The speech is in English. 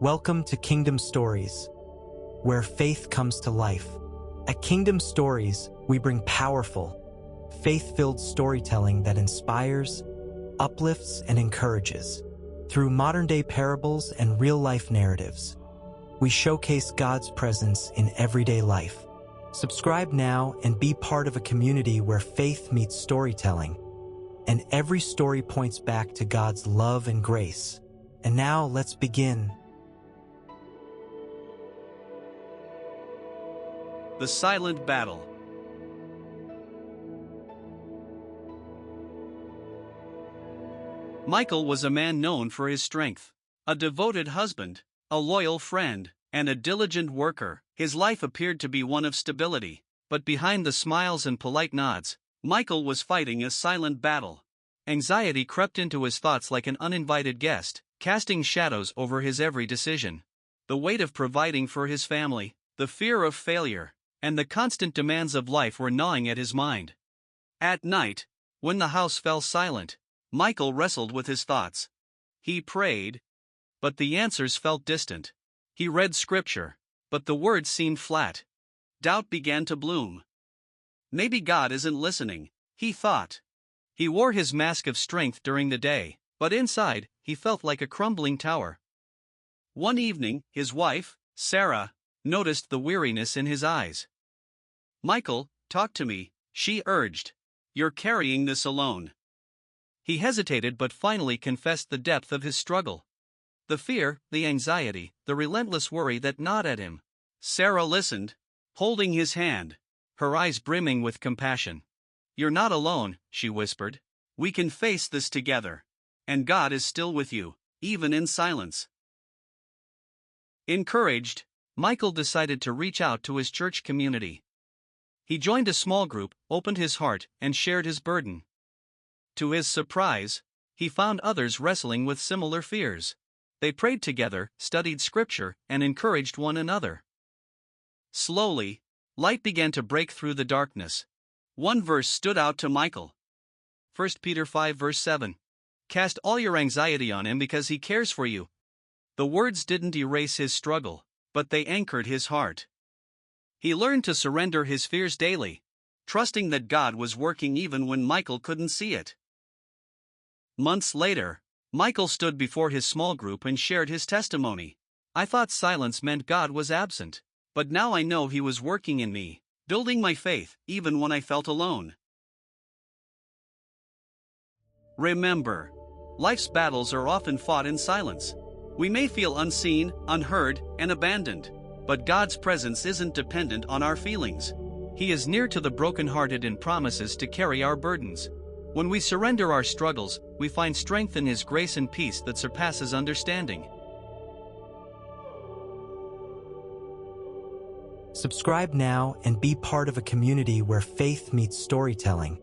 Welcome to Kingdom Stories, where faith comes to life. At Kingdom Stories, we bring powerful, faith-filled storytelling that inspires, uplifts, and encourages. Through modern-day parables and real-life narratives, we showcase God's presence in everyday life. Subscribe now and be part of a community where faith meets storytelling, and every story points back to God's love and grace. And now, let's begin. The Silent Battle. Michael was a man known for his strength, a devoted husband, a loyal friend, and a diligent worker. His life appeared to be one of stability, but behind the smiles and polite nods, Michael was fighting a silent battle. Anxiety crept into his thoughts like an uninvited guest, casting shadows over his every decision. The weight of providing for his family, the fear of failure, and the constant demands of life were gnawing at his mind. At night, when the house fell silent, Michael wrestled with his thoughts. He prayed, but the answers felt distant. He read scripture, but the words seemed flat. Doubt began to bloom. Maybe God isn't listening, he thought. He wore his mask of strength during the day, but inside, he felt like a crumbling tower. One evening, his wife, Sarah, noticed the weariness in his eyes. "Michael, talk to me," she urged. "You're carrying this alone." He hesitated but finally confessed the depth of his struggle. The fear, the anxiety, the relentless worry that gnawed at him. Sarah listened, holding his hand, her eyes brimming with compassion. "You're not alone," she whispered. "We can face this together. And God is still with you, even in silence." Encouraged, Michael decided to reach out to his church community. He joined a small group, opened his heart, and shared his burden. To his surprise, he found others wrestling with similar fears. They prayed together, studied scripture, and encouraged one another. Slowly, light began to break through the darkness. One verse stood out to Michael. 1 Peter 5 verse 7. "Cast all your anxiety on him because he cares for you." The words didn't erase his struggle, but they anchored his heart. He learned to surrender his fears daily, trusting that God was working even when Michael couldn't see it. Months later, Michael stood before his small group and shared his testimony. "I thought silence meant God was absent, but now I know He was working in me, building my faith even when I felt alone." Remember, life's battles are often fought in silence. We may feel unseen, unheard, and abandoned, but God's presence isn't dependent on our feelings. He is near to the brokenhearted and promises to carry our burdens. When we surrender our struggles, we find strength in His grace and peace that surpasses understanding. Subscribe now and be part of a community where faith meets storytelling.